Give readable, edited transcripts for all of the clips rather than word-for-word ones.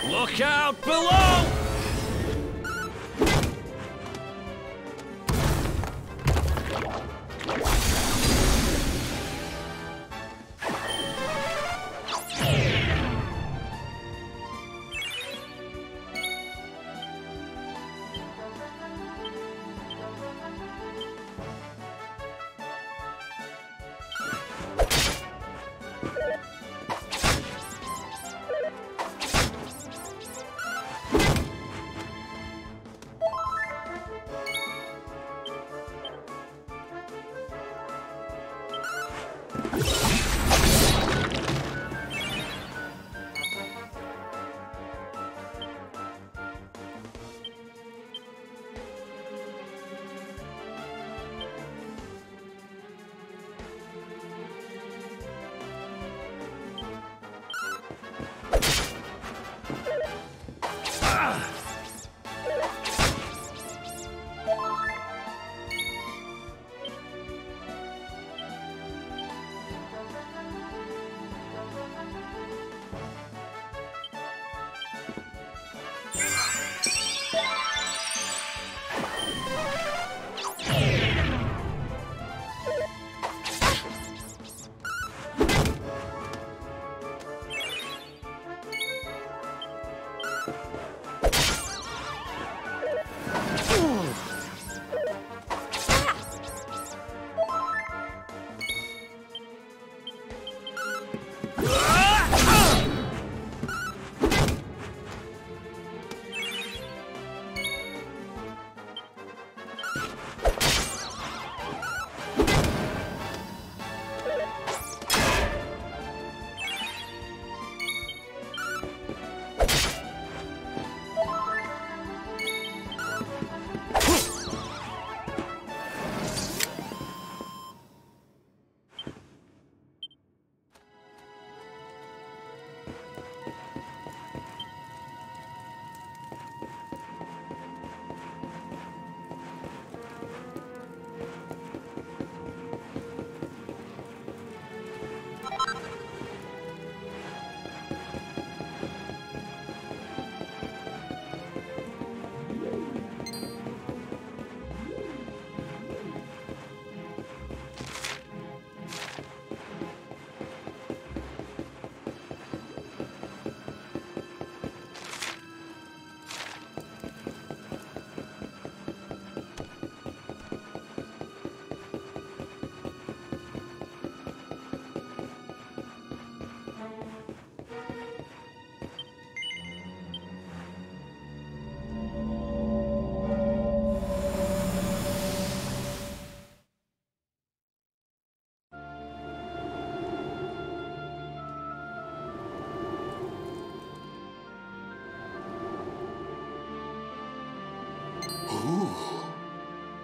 Look out below!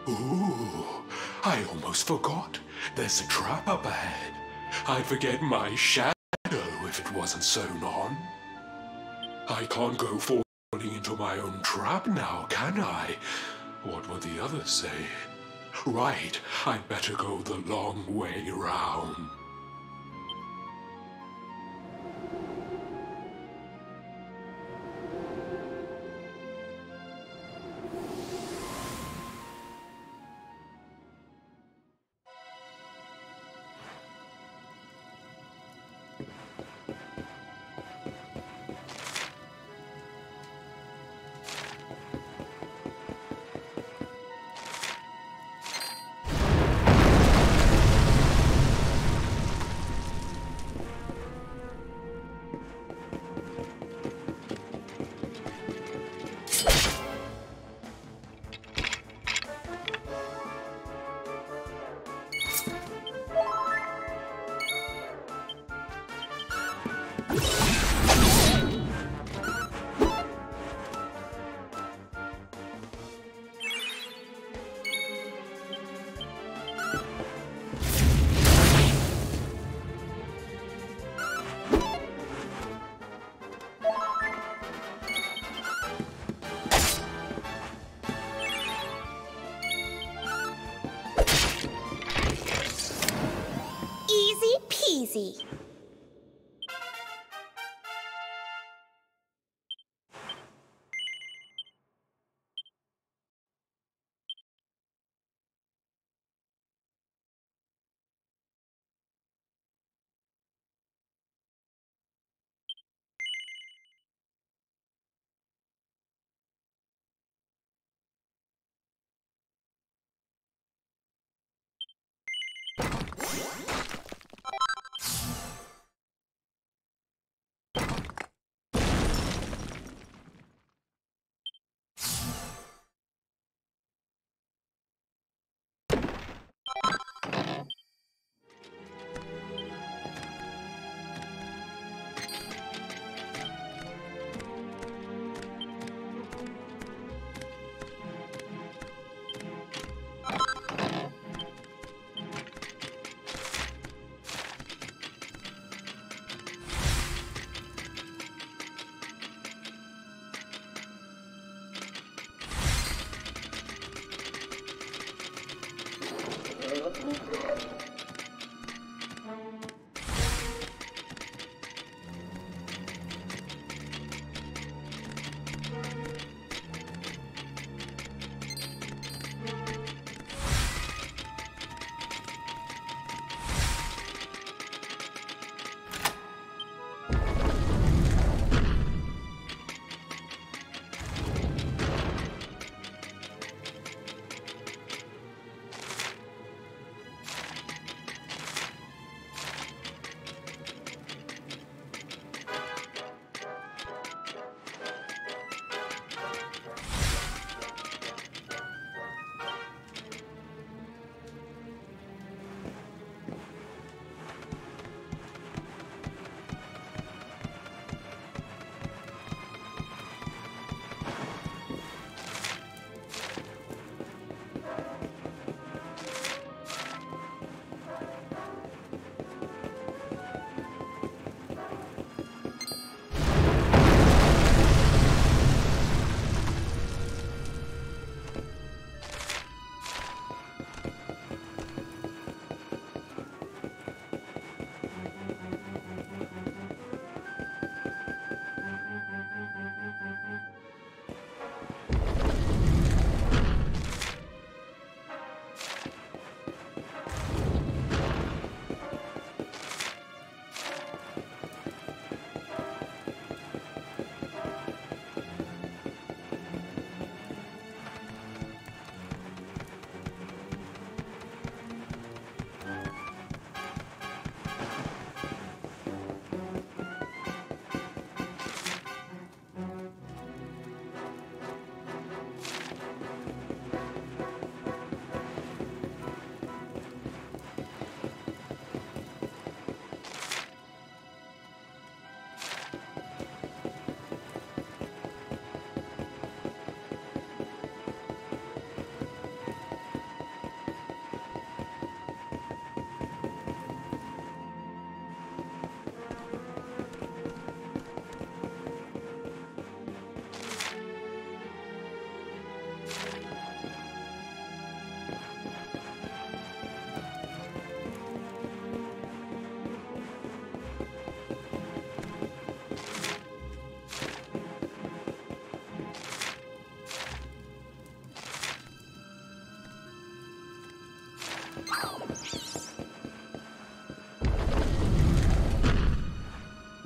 Ooh, I almost forgot. There's a trap up ahead. I'd forget my shadow if it wasn't sewn on. I can't go falling into my own trap now, can I? What would the others say? Right, I'd better go the long way round.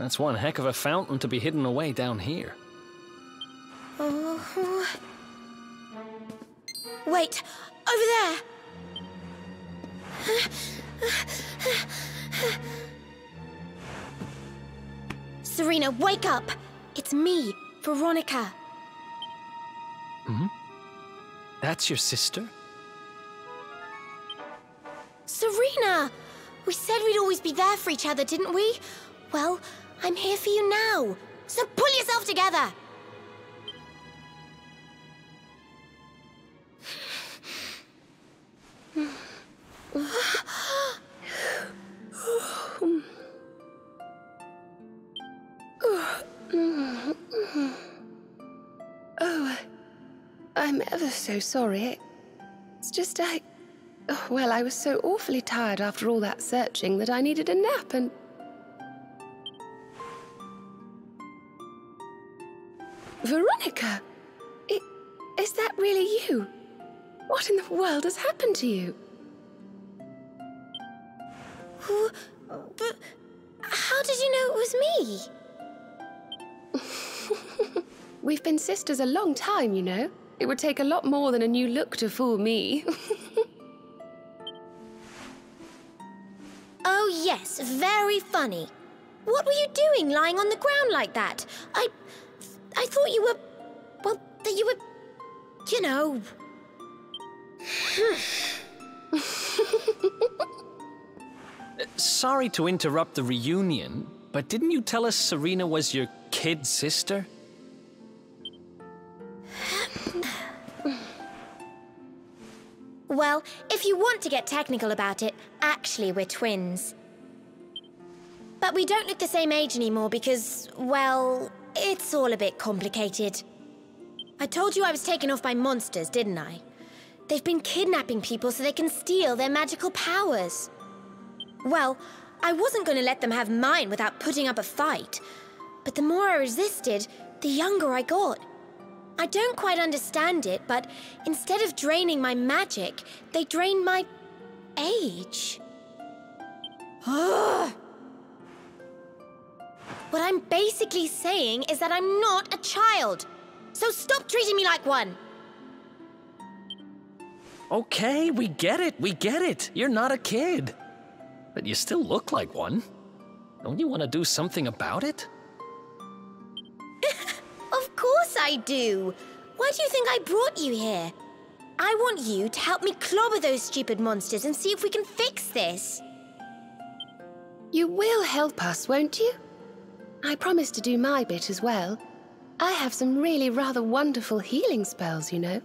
That's one heck of a fountain to be hidden away down here. Oh. Wait! Over there! Serena, wake up! It's me, Veronica. Hmm? That's your sister? Serena! We said we'd always be there for each other, didn't we? Well, I'm here for you now. So pull yourself together! Oh, I'm ever so sorry. It's just well, I was so awfully tired after all that searching that I needed a nap and... Veronica! Is that really you? What in the world has happened to you? But how did you know it was me? We've been sisters a long time, you know. It would take a lot more than a new look to fool me. Oh, yes, very funny. What were you doing lying on the ground like that? I thought you were... well, that you were... you know... Sorry to interrupt the reunion, but didn't you tell us Serena was your kid sister? Well, if you want to get technical about it, actually we're twins. But we don't look the same age anymore because, well, it's all a bit complicated. I told you I was taken off by monsters, didn't I? They've been kidnapping people so they can steal their magical powers. Well, I wasn't going to let them have mine without putting up a fight. But the more I resisted, the younger I got. I don't quite understand it, but instead of draining my magic, they drained my... age. Ugh. What I'm basically saying is that I'm not a child. So stop treating me like one. Okay, we get it. You're not a kid. But you still look like one. Don't you want to do something about it? Of course I do. Why do you think I brought you here? I want you to help me clobber those stupid monsters and see if we can fix this. You will help us, won't you? I promise to do my bit as well. I have some really rather wonderful healing spells, you know.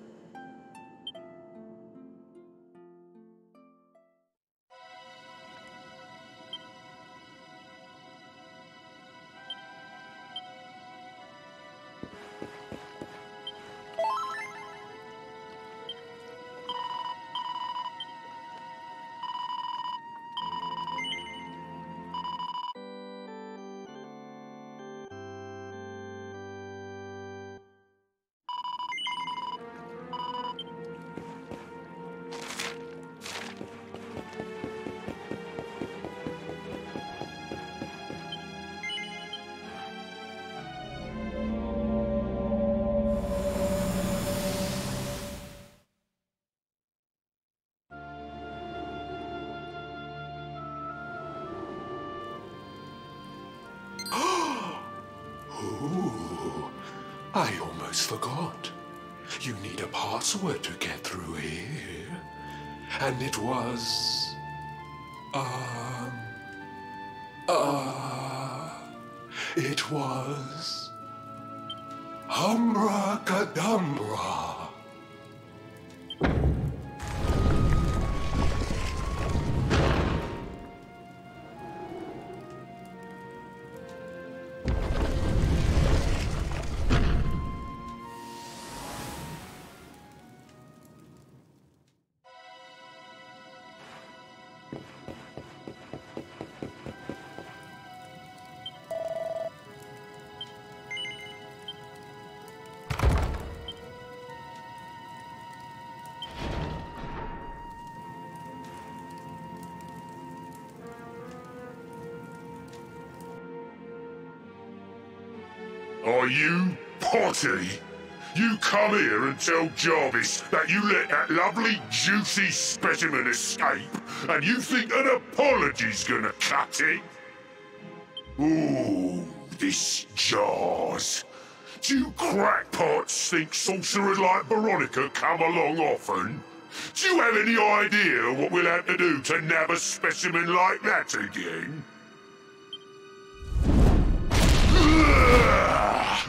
I almost forgot. You need a password to get through here. And it was... it was... Humbracadabra. Are you Potty? You come here and tell Jarvis that you let that lovely, juicy specimen escape, and you think an apology's gonna cut it? Ooh, this jars. Do you crackpots think sorcerers like Veronica come along often? Do you have any idea what we'll have to do to nab a specimen like that again?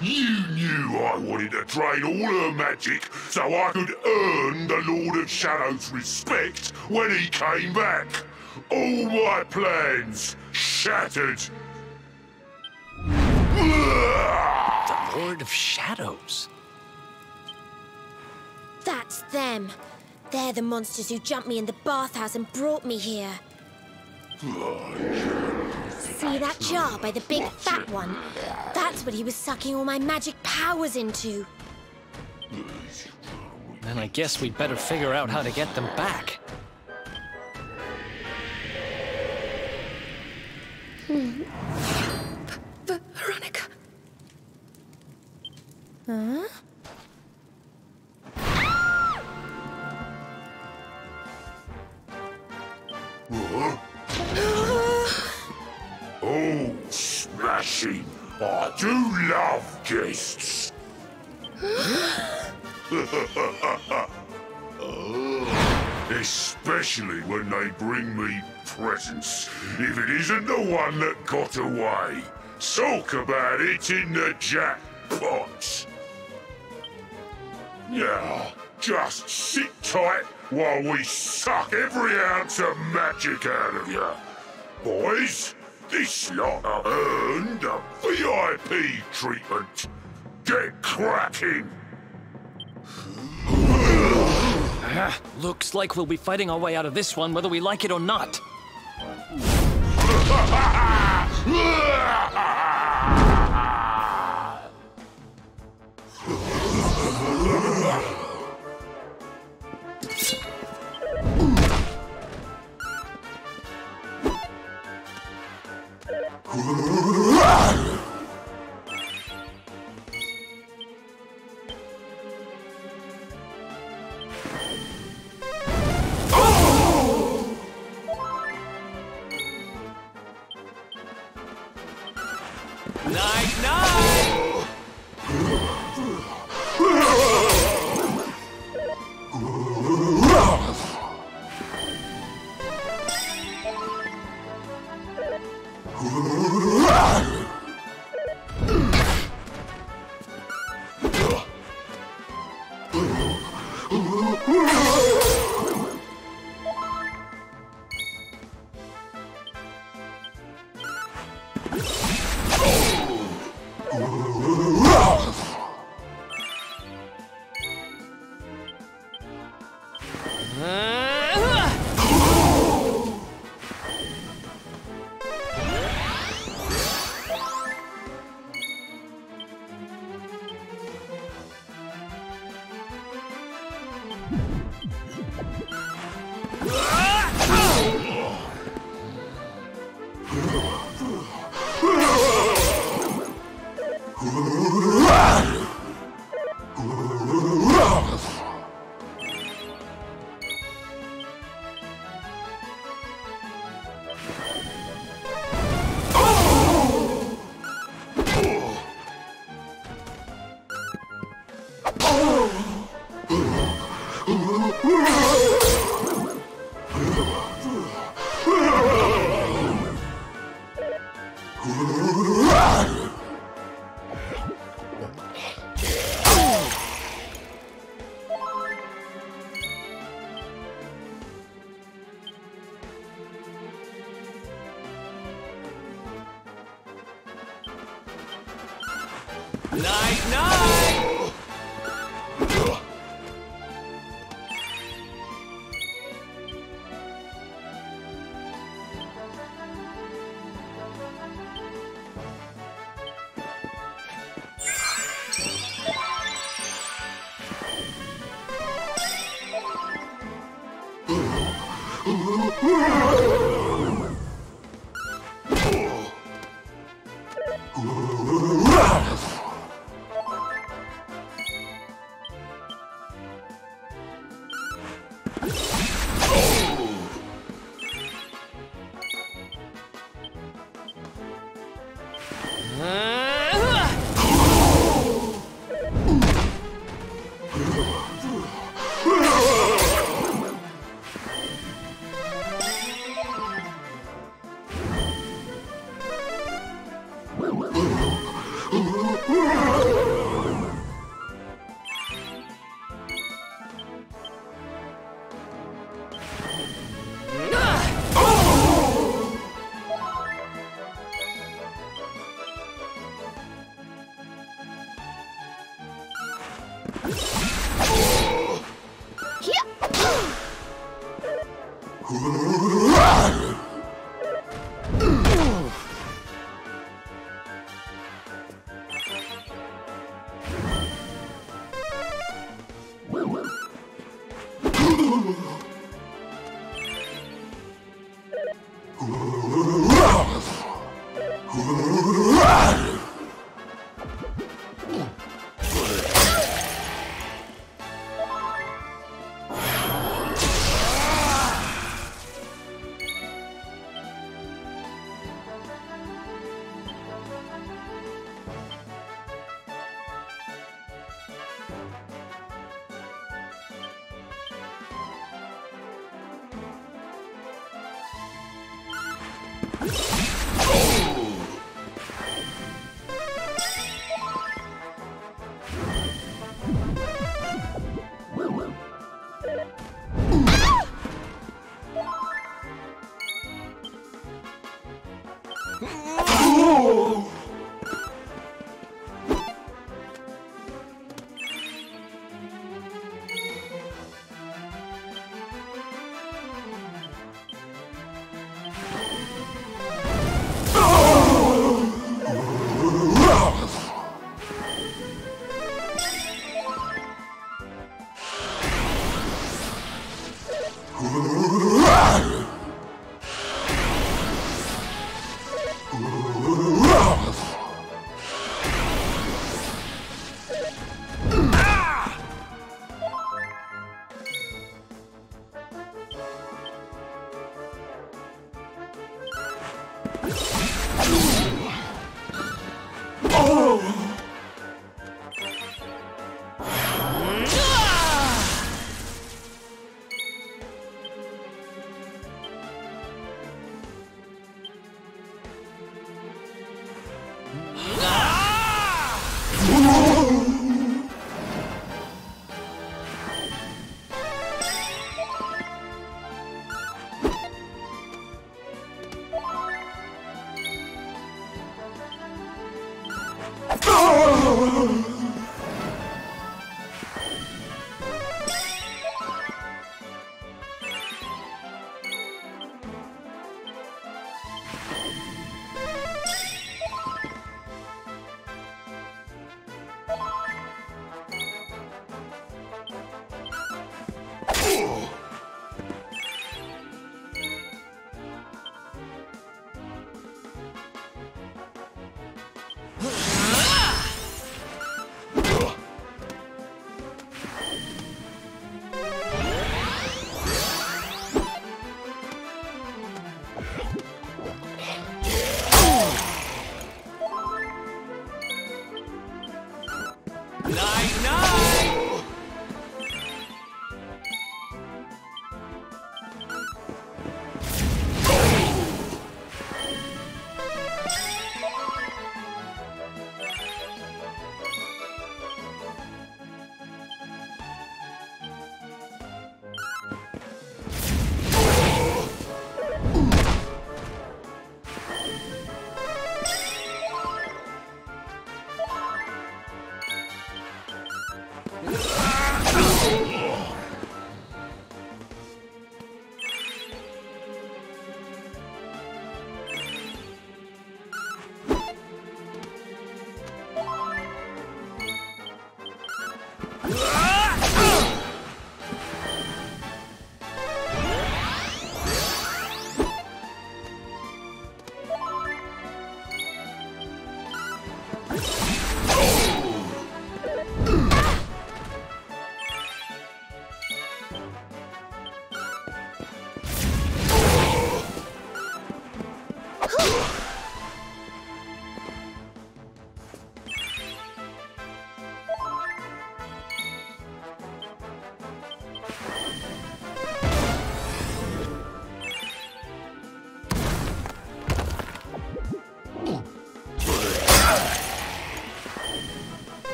You knew I wanted to drain all her magic so I could earn the Lord of Shadow's respect when he came back. All my plans shattered. The Lord of Shadows? That's them. They're the monsters who jumped me in the bathhouse and brought me here. See that jar by the big fat one? That's what he was sucking all my magic powers into. Then I guess we'd better figure out how to get them back. Veronica. Huh? What? refreshing. I do love guests. Especially when they bring me presents, if it isn't the one that got away. Talk about it in the jackpot. Now, just sit tight while we suck every ounce of magic out of you. Boys, this lot have earned a VIP treatment. Get cracking! Looks like we'll be fighting our way out of this one whether we like it or not. Night, night! Night, night!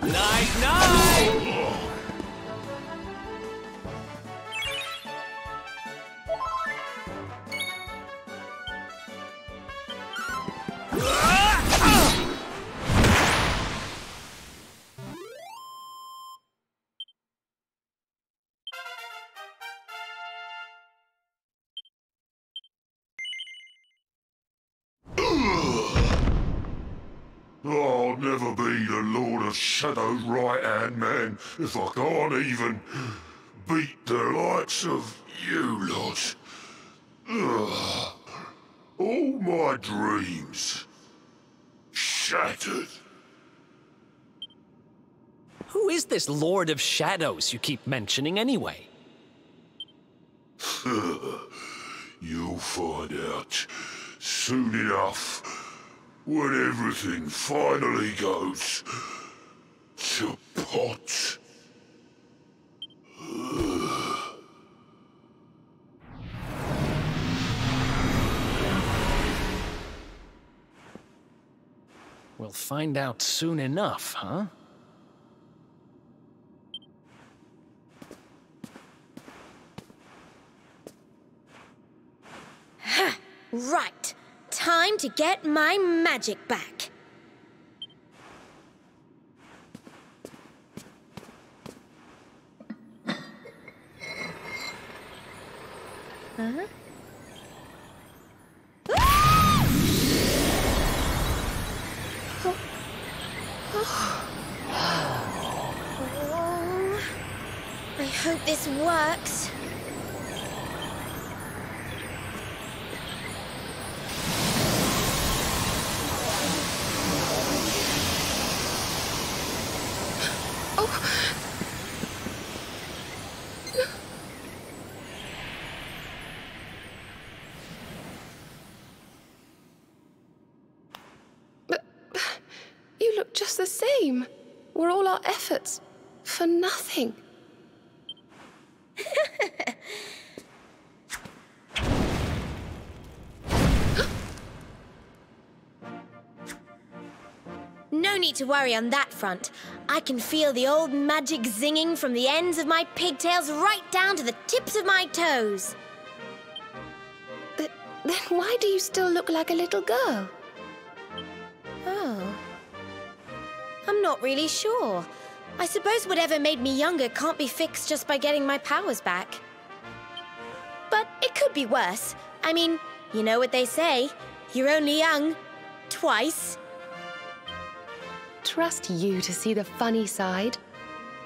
Night-night! I'll never be the Lord of Shadow's right-hand man if I can't even beat the likes of you lot. Ugh. All my dreams shattered. Who is this Lord of Shadows you keep mentioning anyway? You'll find out soon enough when everything finally goes to pot. We'll find out soon enough, huh? Right. Time to get my magic back. Huh? Oh, I hope this works. You look just the same. Were all our efforts for nothing? No need to worry on that front. I can feel the old magic zinging from the ends of my pigtails right down to the tips of my toes. Then why do you still look like a little girl? Oh. I'm not really sure. I suppose whatever made me younger can't be fixed just by getting my powers back. But it could be worse. I mean, you know what they say. You're only young. Twice. Trust you to see the funny side.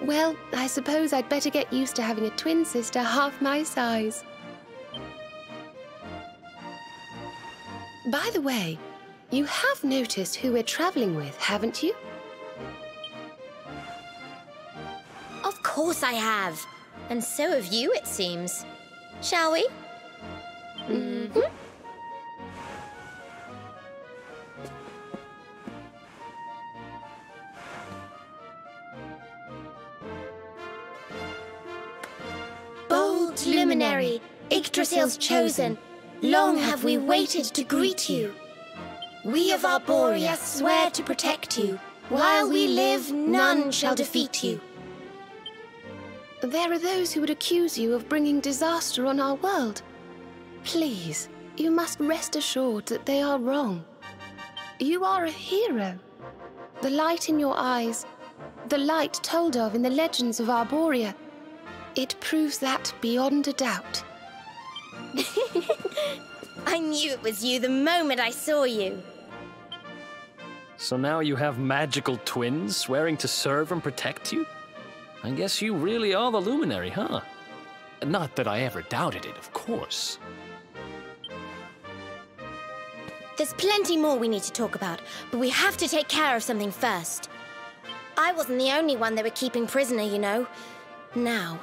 Well, I suppose I'd better get used to having a twin sister half my size. By the way, you have noticed who we're traveling with, haven't you? Of course I have. And so have you, it seems. Shall we? Mm-hmm. Bold luminary, Yggdrasil's chosen, long have we waited to greet you. We of Arborea swear to protect you. While we live, none shall defeat you. There are those who would accuse you of bringing disaster on our world. Please, you must rest assured that they are wrong. You are a hero. The light in your eyes, the light told of in the legends of Arborea, it proves that beyond a doubt. I knew it was you the moment I saw you. So now you have magical twins swearing to serve and protect you? I guess you really are the Luminary, huh? Not that I ever doubted it, of course. There's plenty more we need to talk about, but we have to take care of something first. I wasn't the only one they were keeping prisoner, you know. Now,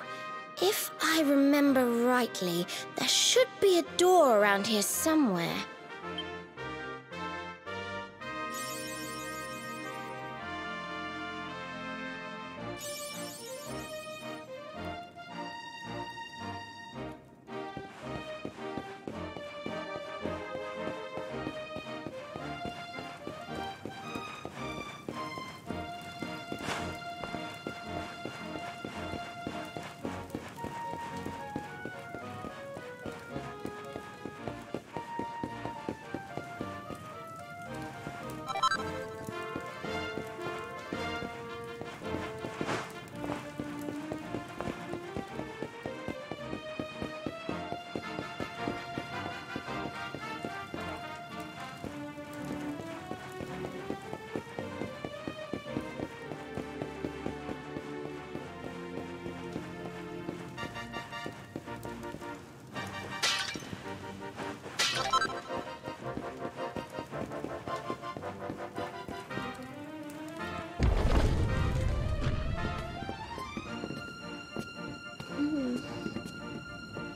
if I remember rightly, there should be a door around here somewhere.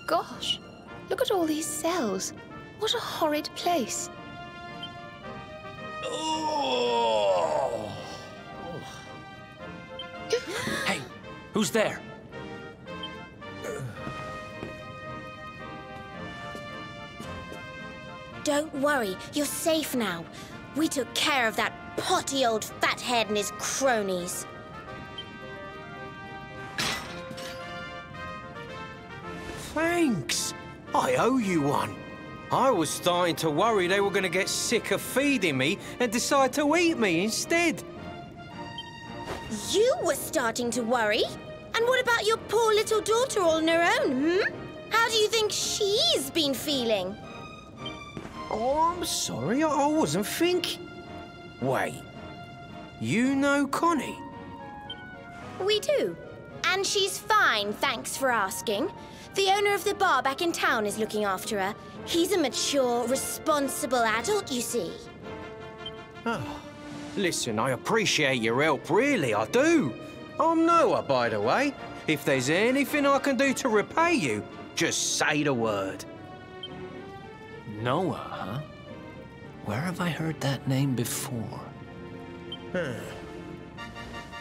gosh. Look at all these cells. What a horrid place. Oh. Hey, who's there? Don't worry, you're safe now. We took care of that potty old fathead and his cronies. Thanks. I owe you one. I was starting to worry they were going to get sick of feeding me and decide to eat me instead. You were starting to worry? And what about your poor little daughter all on her own, How do you think she's been feeling? Oh, I'm sorry, I wasn't thinking. Wait, you know Connie? We do. And she's fine, thanks for asking. The owner of the bar back in town is looking after her. He's a mature, responsible adult, you see. Oh, listen, I appreciate your help, really, I do. I'm Noah, by the way. If there's anything I can do to repay you, just say the word. Noah, huh? Where have I heard that name before?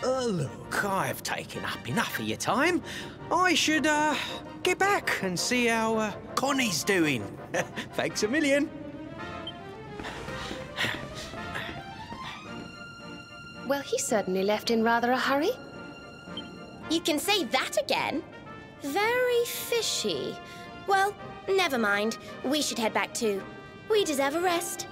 Look, I've taken up enough of your time. I should, get back and see how, Connie's doing. Thanks a million. Well, he certainly left in rather a hurry. You can say that again? Very fishy. Well, never mind. We should head back too. We deserve a rest.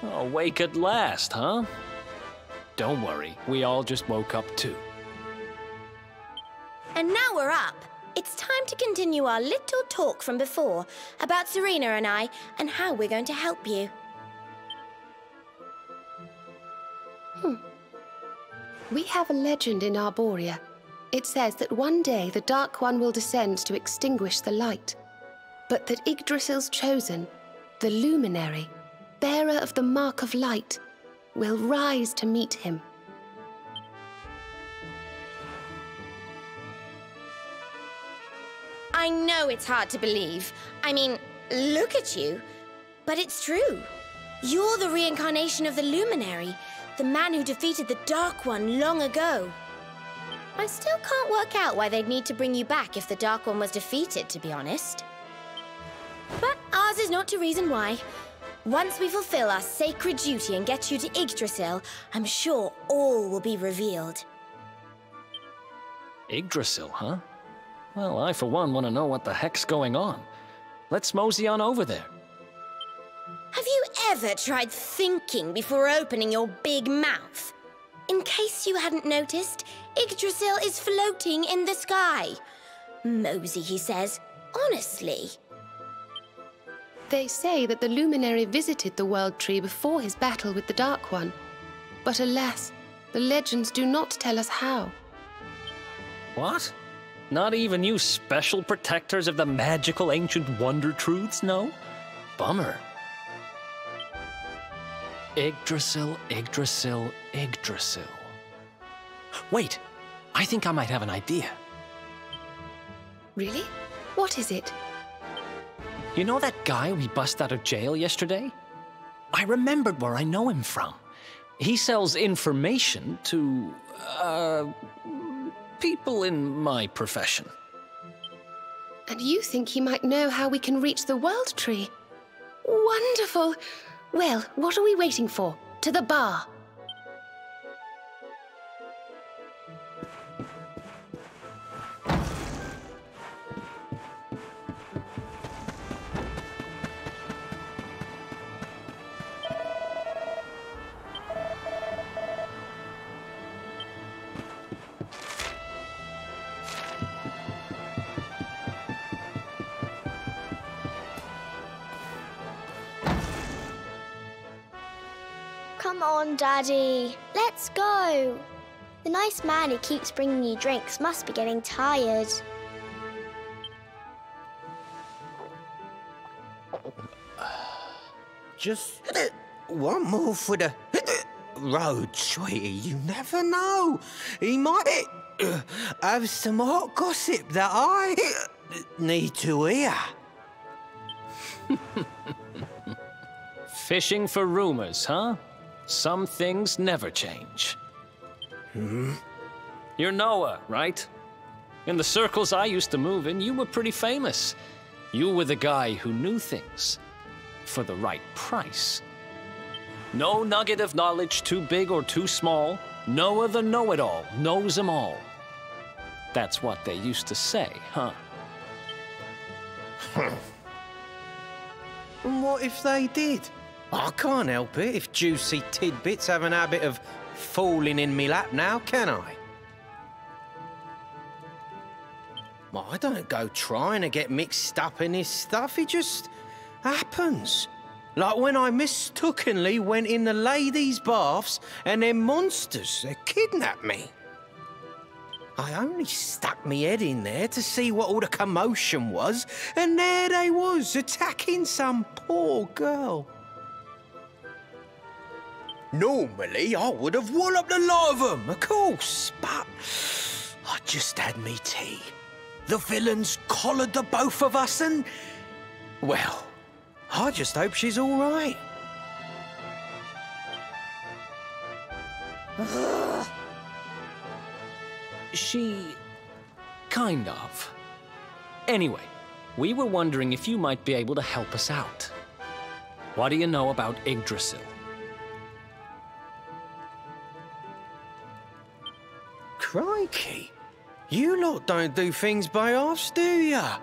Awake at last, huh? Don't worry, we all just woke up too. And now we're up. It's time to continue our little talk from before about Serena and I and how we're going to help you. We have a legend in Arborea. It says that one day the Dark One will descend to extinguish the light, but that Yggdrasil's chosen, the Luminary, bearer of the Mark of Light, will rise to meet him. I know it's hard to believe. I mean, look at you. But it's true. You're the reincarnation of the Luminary, the man who defeated the Dark One long ago. I still can't work out why they'd need to bring you back if the Dark One was defeated, to be honest. But ours is not to reason why. Once we fulfill our sacred duty and get you to Yggdrasil, I'm sure all will be revealed. Yggdrasil, huh? Well, I for one want to know what the heck's going on. Let's mosey on over there. Have you ever tried thinking before opening your big mouth? In case you hadn't noticed, Yggdrasil is floating in the sky. Mosey, he says. Honestly. They say that the Luminary visited the World Tree before his battle with the Dark One. But alas, the legends do not tell us how. What? Not even you special protectors of the magical ancient wonder truths know? Bummer. Yggdrasil, Yggdrasil, Yggdrasil. Wait, I think I might have an idea. Really? What is it? You know that guy we bust out of jail yesterday? I remembered where I know him from. He sells information to, people in my profession. And you think he might know how we can reach the World Tree? Wonderful! Well, what are we waiting for? To the bar. Come on, Daddy. Let's go. The nice man who keeps bringing you drinks must be getting tired. Just one more for the road, sweetie. You never know. He might have some hot gossip that I need to hear. Fishing for rumors, huh? Some things never change. You're Noah, right? In the circles I used to move in, you were pretty famous. You were the guy who knew things. For the right price. No nugget of knowledge too big or too small. Noah the know-it-all knows them all. That's what they used to say, huh? And what if they did? I can't help it if juicy tidbits have an habit of falling in me lap now, can I? Well, I don't go trying to get mixed up in this stuff, it just happens. Like when I mistakenly went in the ladies' baths and them monsters, they kidnapped me. I only stuck me head in there to see what all the commotion was, and there they was, attacking some poor girl. Normally, I would have walloped the lot of them, of course, but I just had me tea. The villains collared the both of us and, well, I just hope she's all right. She... kind of. Anyway, we were wondering if you might be able to help us out. What do you know about Yggdrasil? Crikey, you lot don't do things by halves, do ya?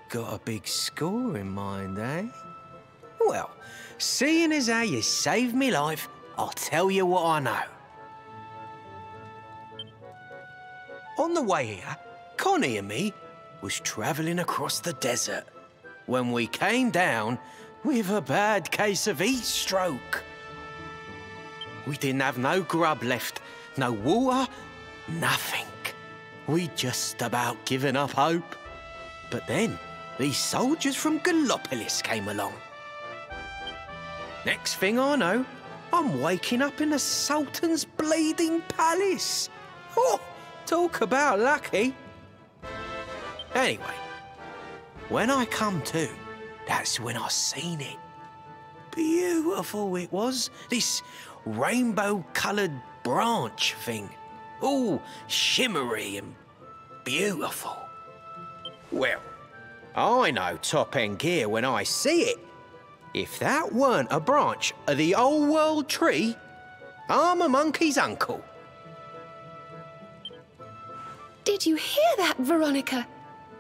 Got a big score in mind, eh? Well, seeing as how you saved me life, I'll tell you what I know. On the way here, Connie and me was travelling across the desert when we came down with a bad case of heat stroke. We didn't have no grub left, no water, nothing. We'd just about given up hope. But then, these soldiers from Gallopolis came along. Next thing I know, I'm waking up in the Sultan's bleeding palace. Oh, talk about lucky. Anyway, when I come to, that's when I seen it. Beautiful it was, this rainbow-coloured branch thing. All shimmery and beautiful. Well, I know top-end gear when I see it. If that weren't a branch of the old world tree, I'm a monkey's uncle. Did you hear that, Veronica?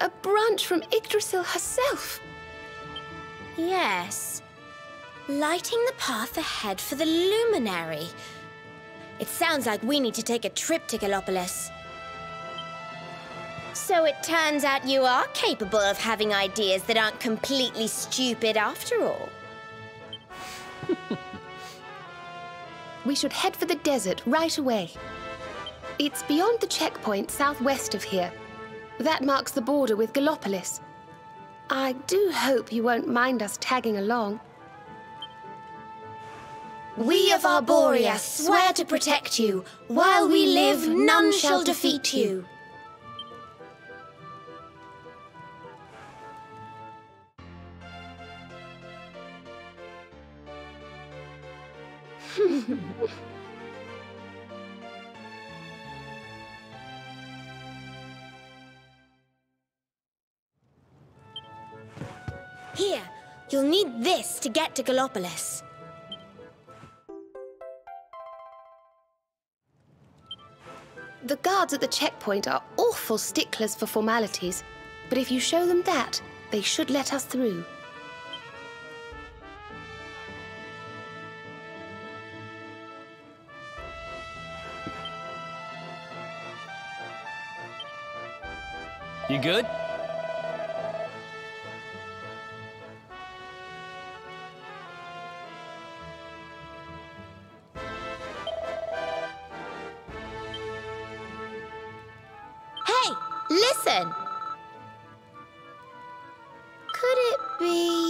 A branch from Yggdrasil herself. Yes. Lighting the path ahead for the luminary. It sounds like we need to take a trip to Gallopolis. So it turns out you are capable of having ideas that aren't completely stupid after all. We should head for the desert right away. It's beyond the checkpoint southwest of here. That marks the border with Gallopolis. I do hope you won't mind us tagging along. We of Arborea swear to protect you. While we live, none shall defeat you. Here, you'll need this to get to Gallopolis. The guards at the checkpoint are awful sticklers for formalities, but if you show them that, they should let us through. You good? Hey, listen! Could it be...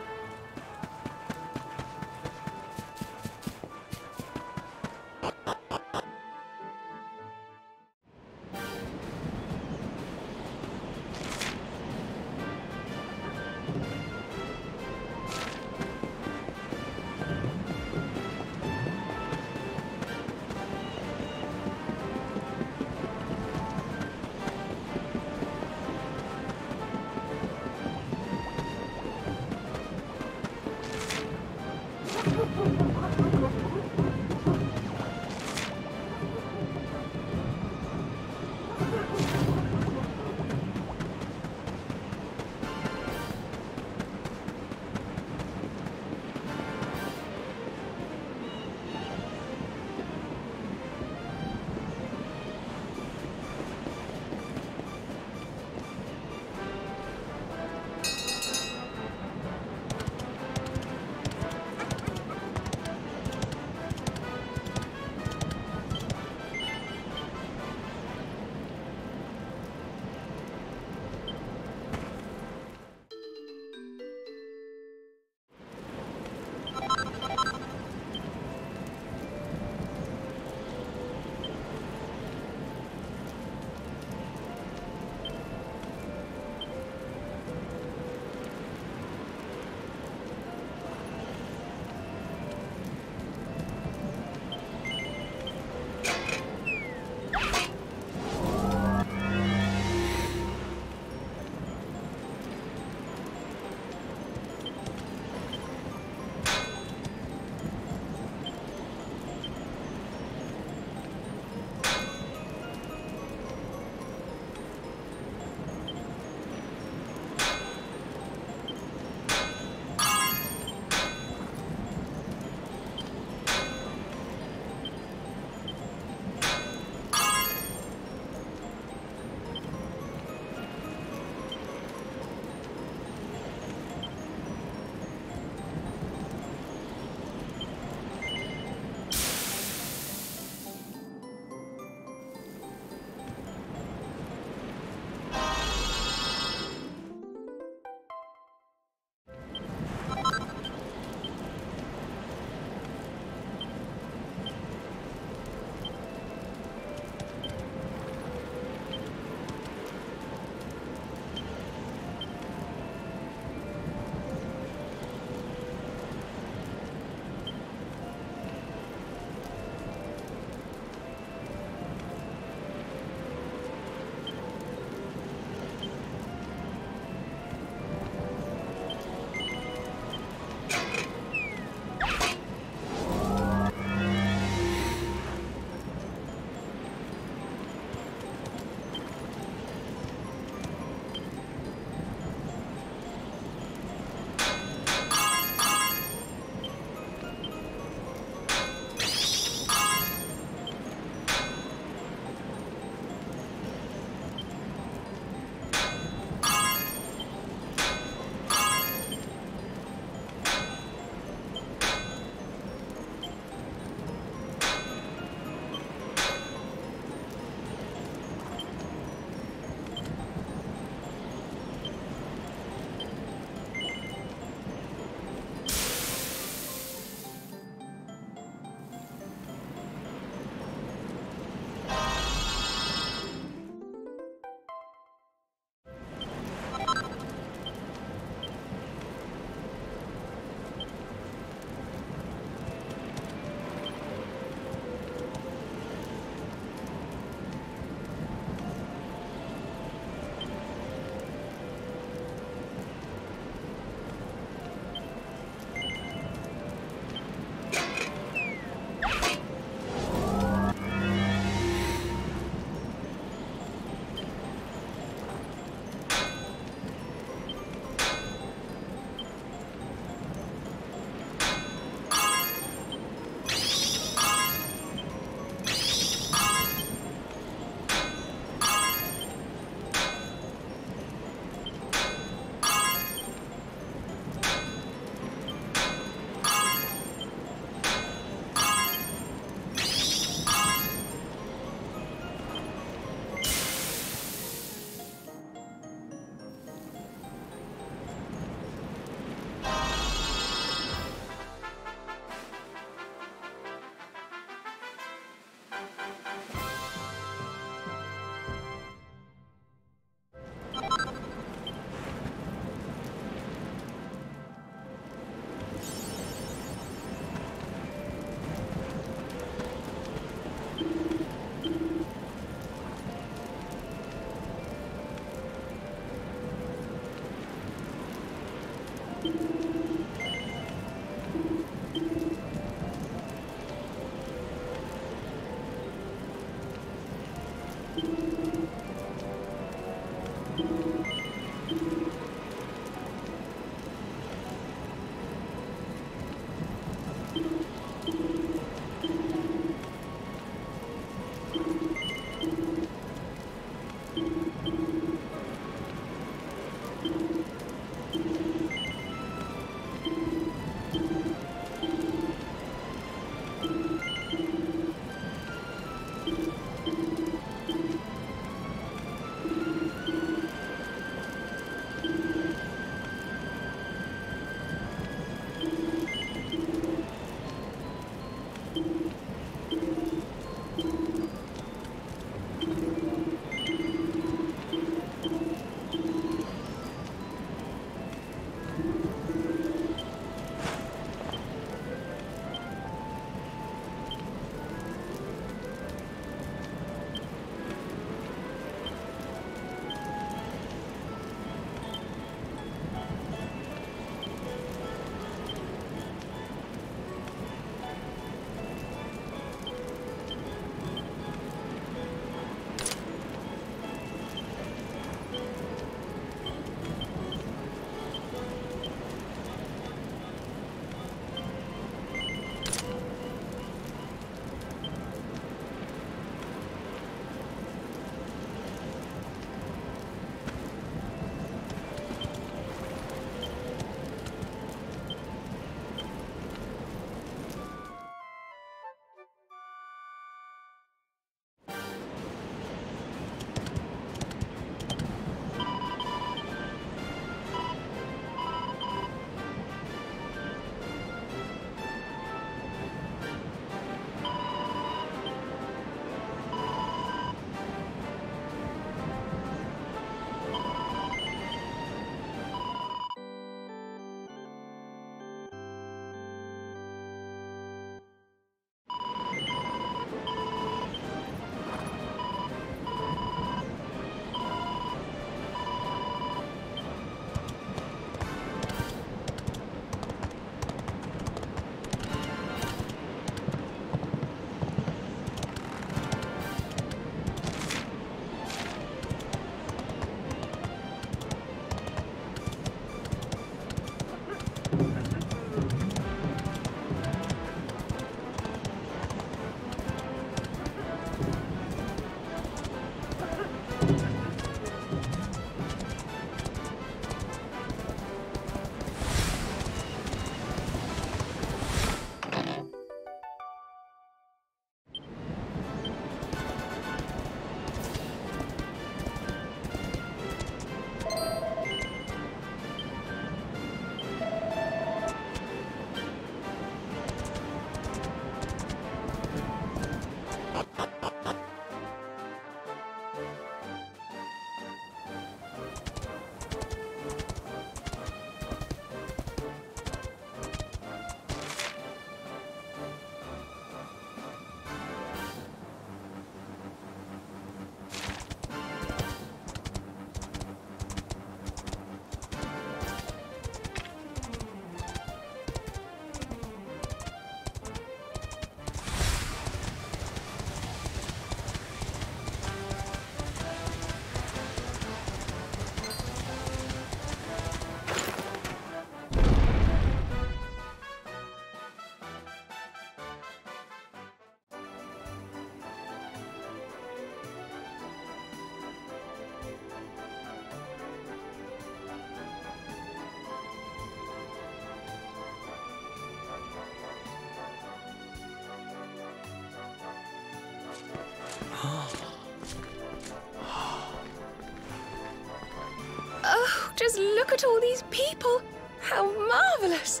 Oh, just look at all these people! How marvellous!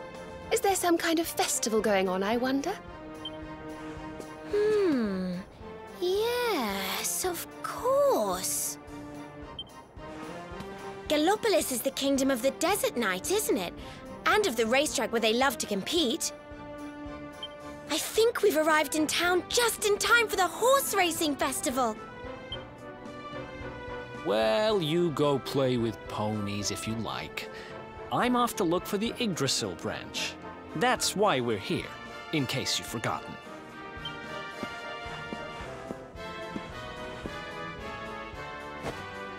Is there some kind of festival going on, I wonder? Yes, of course. Gallopolis is the kingdom of the Desert Knight, isn't it? And of the racetrack where they love to compete. I think we've arrived in town just in time for the horse racing festival. Well, you go play with ponies if you like. I'm off to look for the Yggdrasil branch. That's why we're here, in case you've forgotten.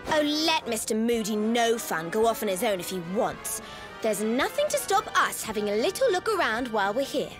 Oh, let Mr. Moody No Fun go off on his own if he wants. There's nothing to stop us having a little look around while we're here.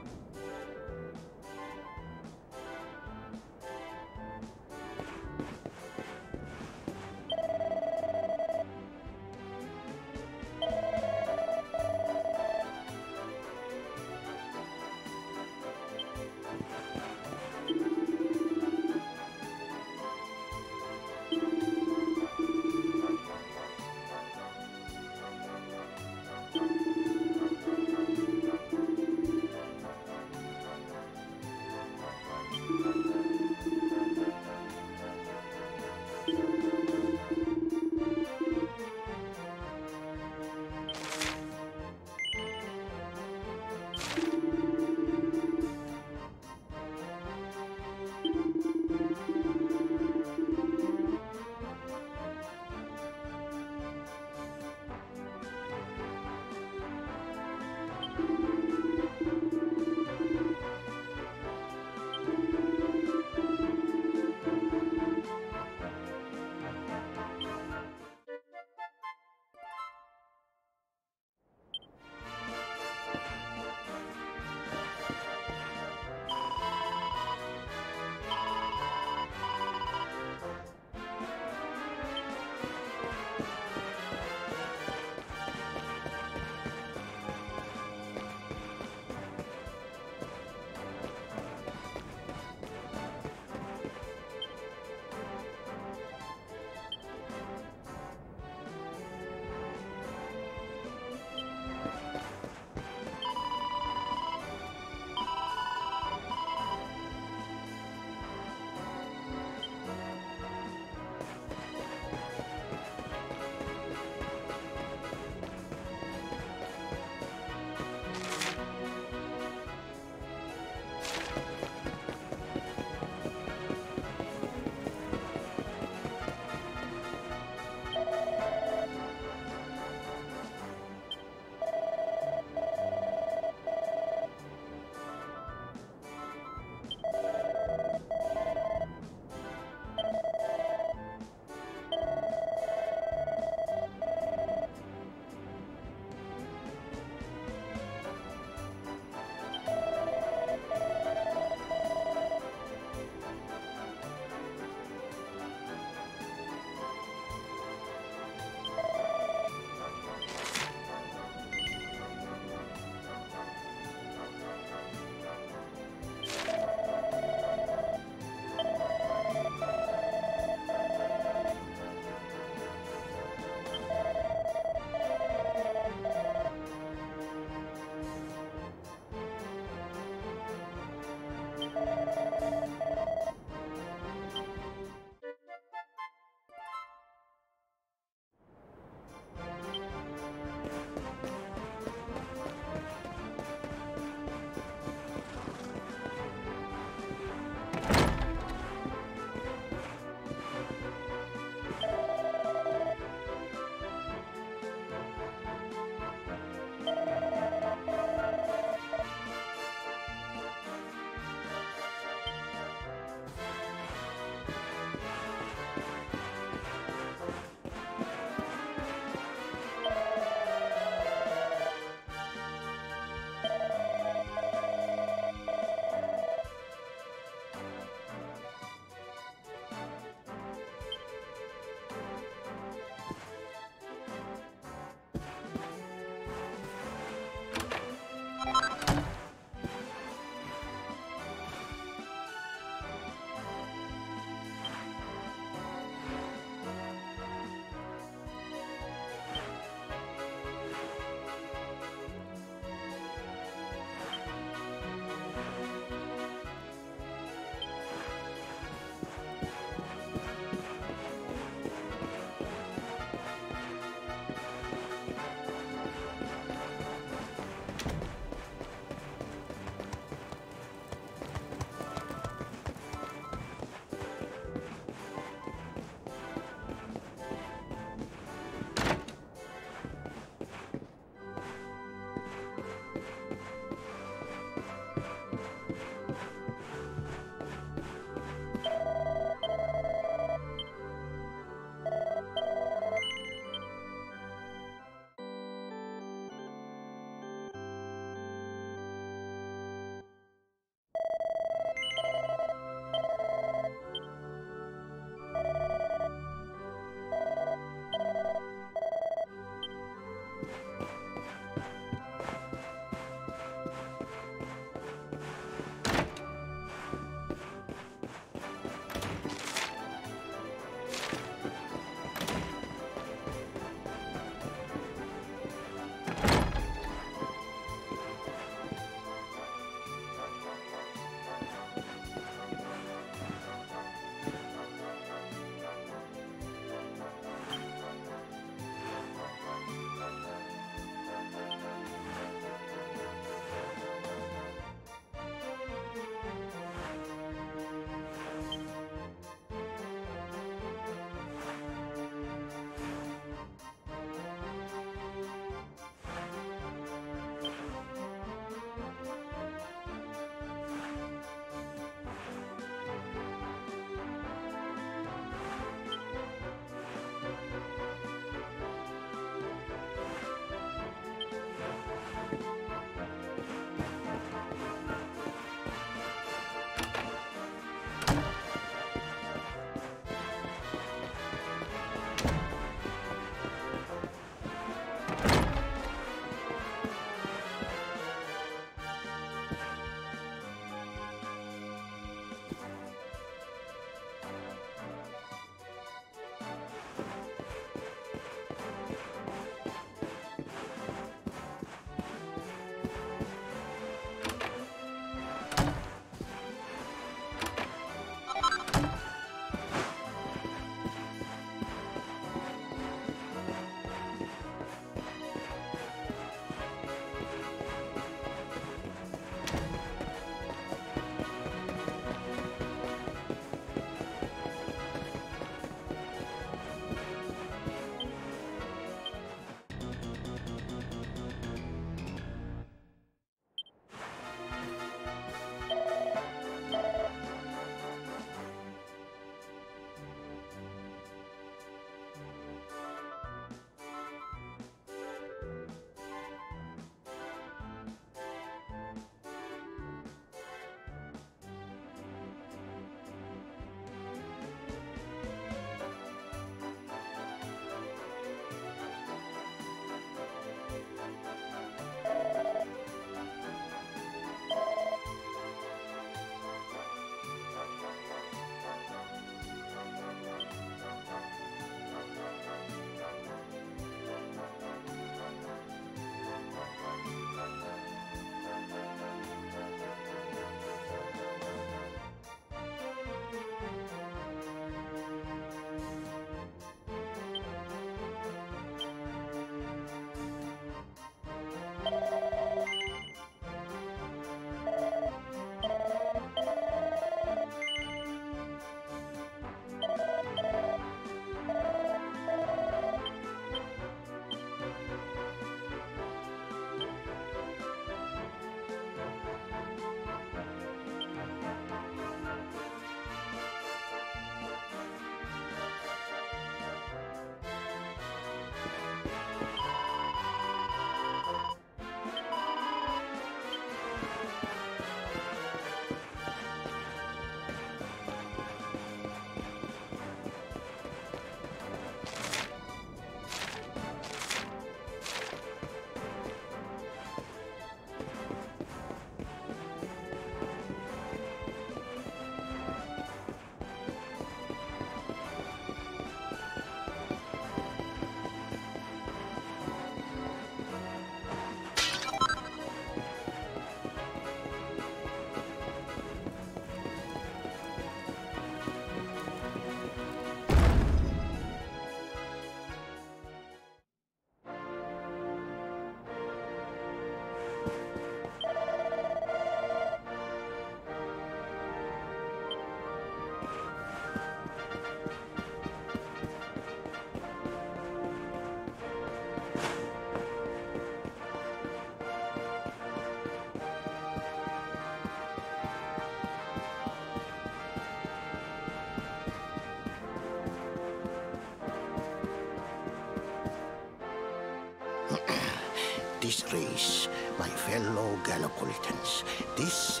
this race, my fellow Gallopolitans. This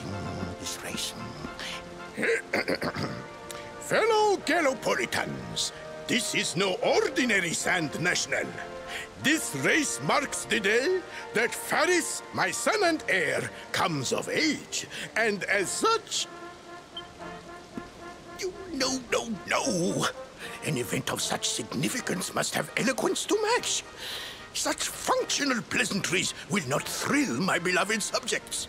race. Fellow Gallopolitans, this is no ordinary Sand National. This race marks the day that Faris, my son and heir, comes of age. And as such... No. An event of such significance must have eloquence to match. Such functional pleasantries will not thrill my beloved subjects.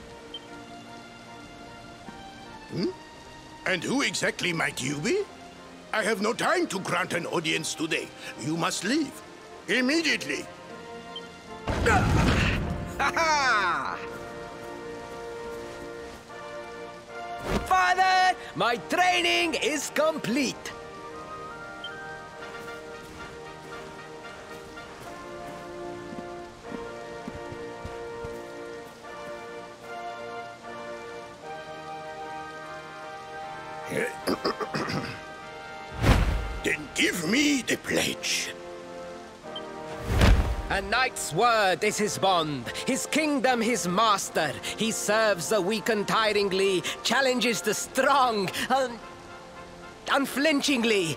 And who exactly might you be? I have no time to grant an audience today. You must leave. Immediately. Father, my training is complete. Then give me the pledge. A knight's word is his bond, his kingdom his master. He serves the weak untiringly, challenges the strong unflinchingly,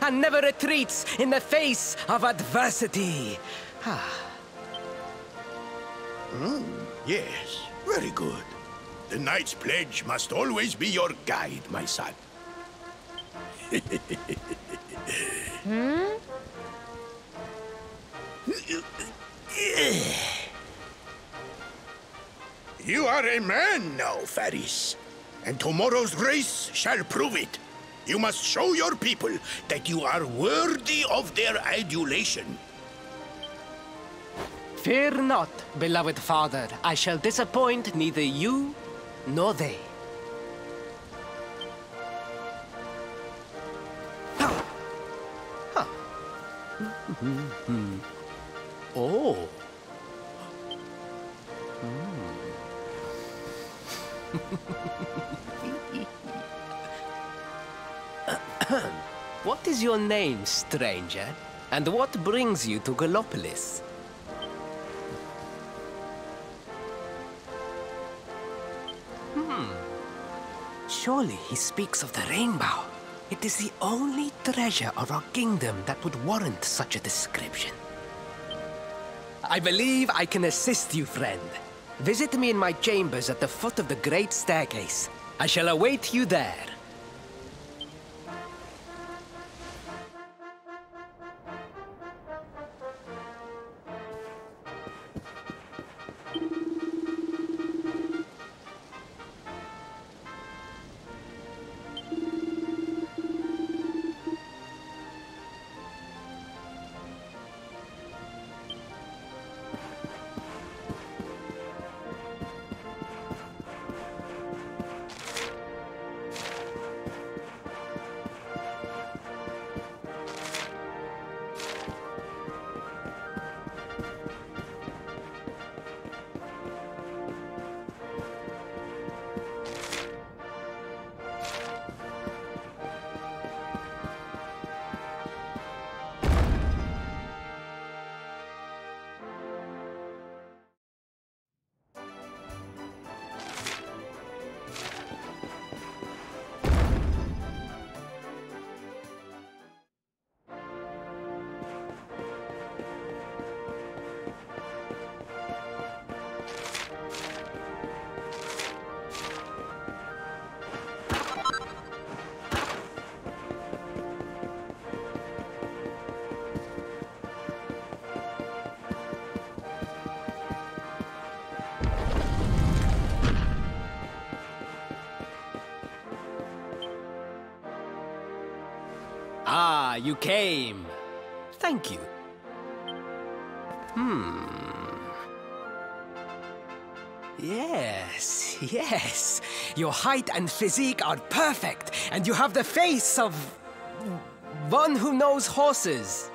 and never retreats in the face of adversity. Yes, very good. The knight's pledge must always be your guide, my son. You are a man now, Faris. And tomorrow's race shall prove it. You must show your people that you are worthy of their adulation. Fear not, beloved father. I shall disappoint neither you nor they. Oh. What is your name, stranger? And what brings you to Gallopolis? Surely he speaks of the rainbow. It is the only treasure of our kingdom that would warrant such a description. I believe I can assist you, friend. Visit me in my chambers at the foot of the Great Staircase. I shall await you there. Ah, you came. Thank you. Yes. Your height and physique are perfect, and you have the face of one who knows horses.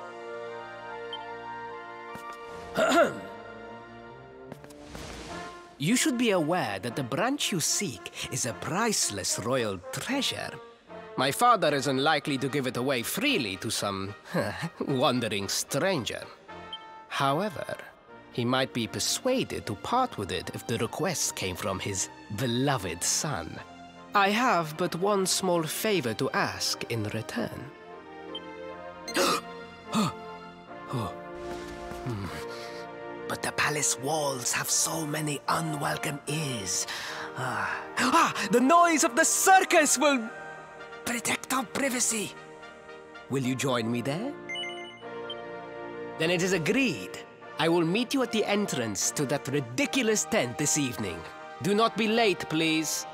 You should be aware that the branch you seek is a priceless royal treasure. My father is unlikely to give it away freely to some wandering stranger. However, He might be persuaded to part with it if the request came from his beloved son. I have but one small favor to ask in return. But the palace walls have so many unwelcome ears. The noise of the circus will protect our privacy. Will you join me there? Then it is agreed. I will meet you at the entrance to that ridiculous tent this evening. Do not be late, please.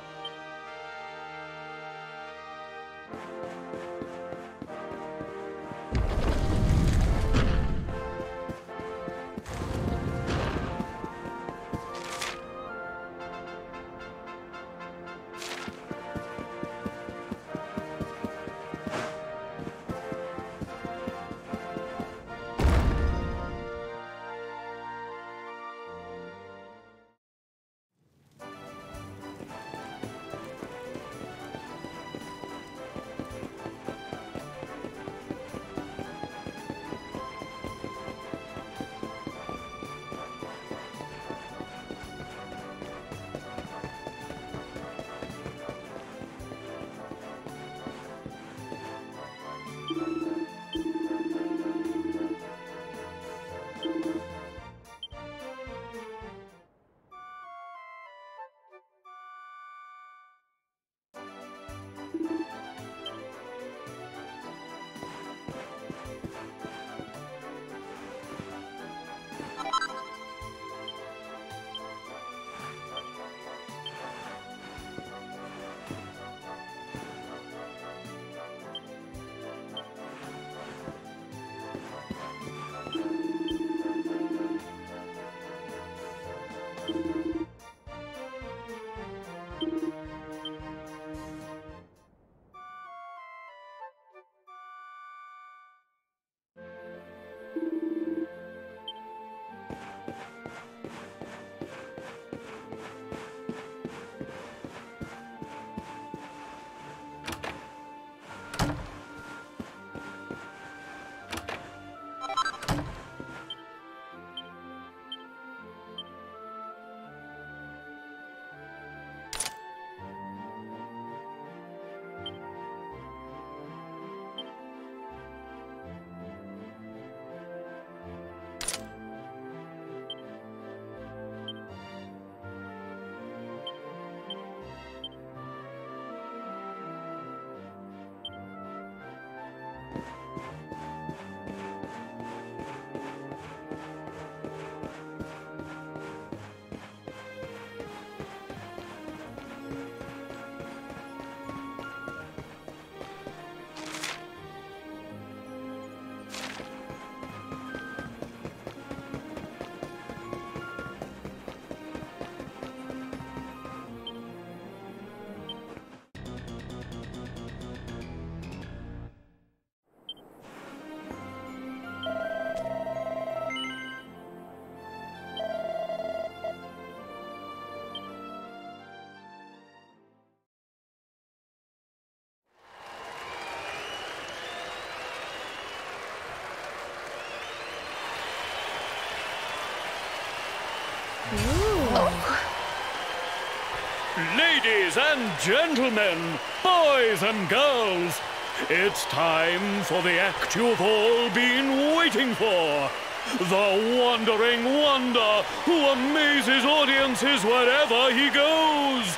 Ladies and gentlemen, boys and girls, it's time for the act you've all been waiting for. The Wandering Wonder, who amazes audiences wherever he goes.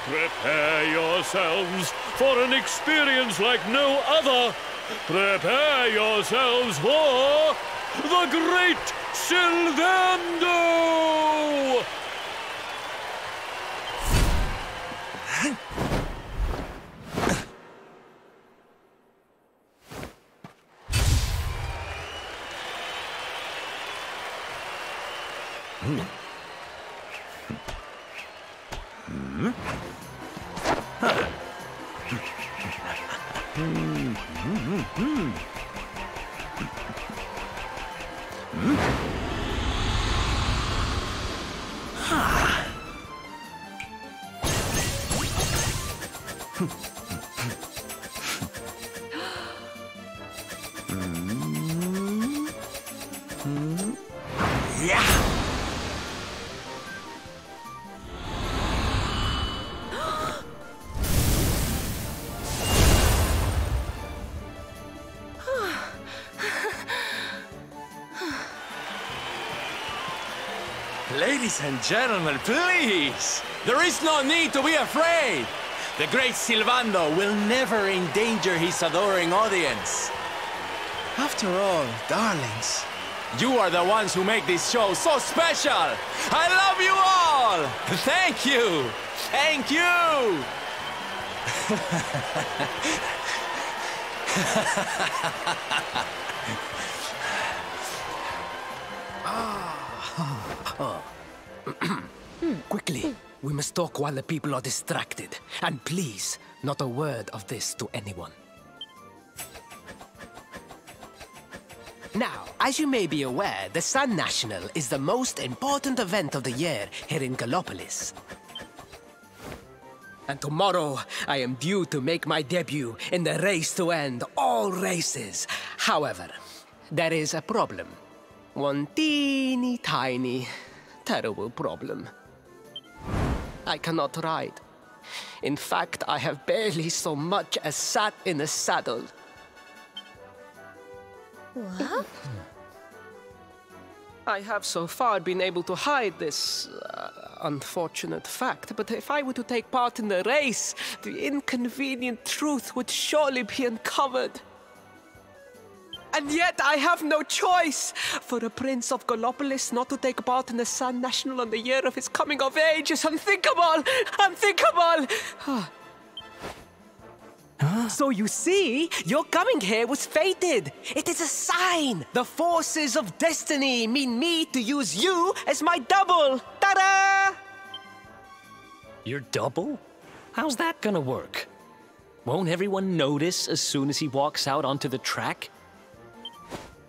Prepare yourselves for an experience like no other. Prepare yourselves for the Great Sylvando! Ladies and gentlemen, please! There is no need to be afraid! The great Sylvando will never endanger his adoring audience. After all, darlings, you are the ones who make this show so special! I love you all! Thank you! Thank you! Quickly, we must talk while the people are distracted. And please, not a word of this to anyone. Now, as you may be aware, the Sun National is the most important event of the year here in Gallopolis. And tomorrow, I am due to make my debut in the race to end all races. However, there is a problem. One teeny tiny, terrible problem. I cannot ride. In fact, I have barely so much as sat in a saddle. What? I have so far been able to hide this unfortunate fact, but if I were to take part in the race, the inconvenient truth would surely be uncovered. And yet I have no choice. For a prince of Gallopolis not to take part in the Sun National on the year of his coming of age is unthinkable! Unthinkable! So you see, your coming here was fated. It is a sign. The forces of destiny mean me to use you as my double. Ta-da! Your double? How's that gonna work? Won't everyone notice as soon as he walks out onto the track?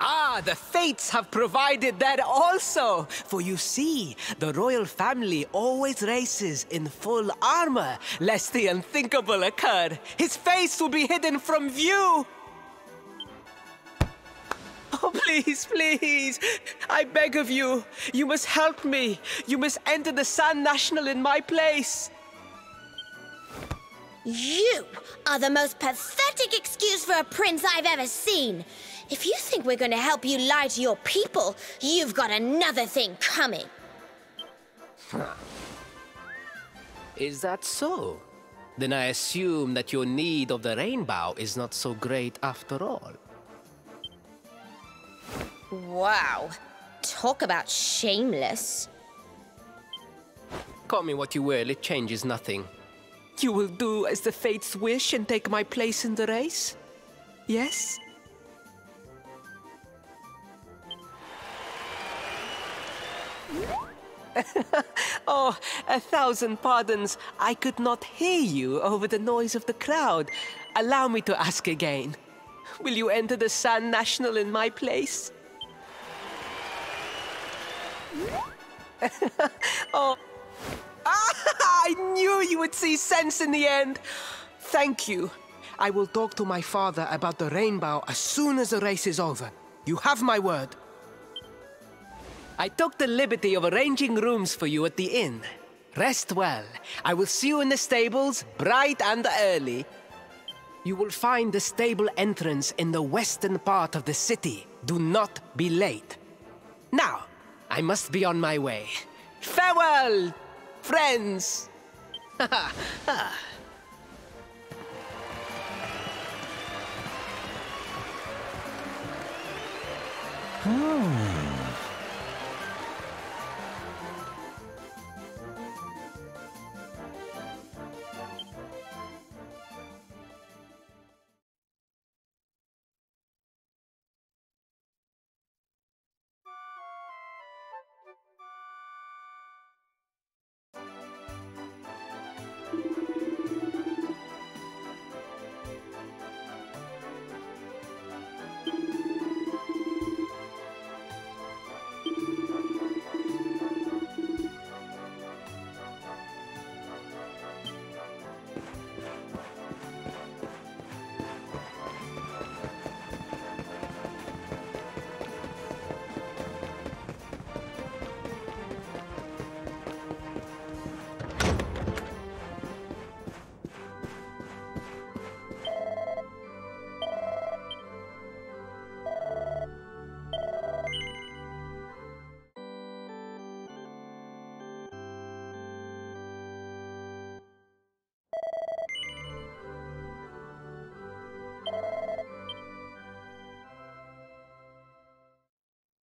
Ah, the fates have provided that also. For you see, the royal family always races in full armor, lest the unthinkable occur. His face will be hidden from view. Oh, please, please, I beg of you, you must help me. You must enter the Sun National in my place. You are the most pathetic excuse for a prince I've ever seen. If you think we're going to help you lie to your people, you've got another thing coming. Is that so? Then I assume that your need of the rainbow is not so great after all. Wow. Talk about shameless. Call me what you will, it changes nothing. You will do as the fates wish and take my place in the race? Yes? Oh, 1,000 pardons. I could not hear you over the noise of the crowd. Allow me to ask again. Will you enter the Sun National in my place? Oh. I knew you would see sense in the end. Thank you. I will talk to my father about the rainbow as soon as the race is over. You have my word. I took the liberty of arranging rooms for you at the inn. Rest well. I will see you in the stables, bright and early. You will find the stable entrance in the western part of the city. Do not be late. Now, I must be on my way. Farewell, friends! Hmm.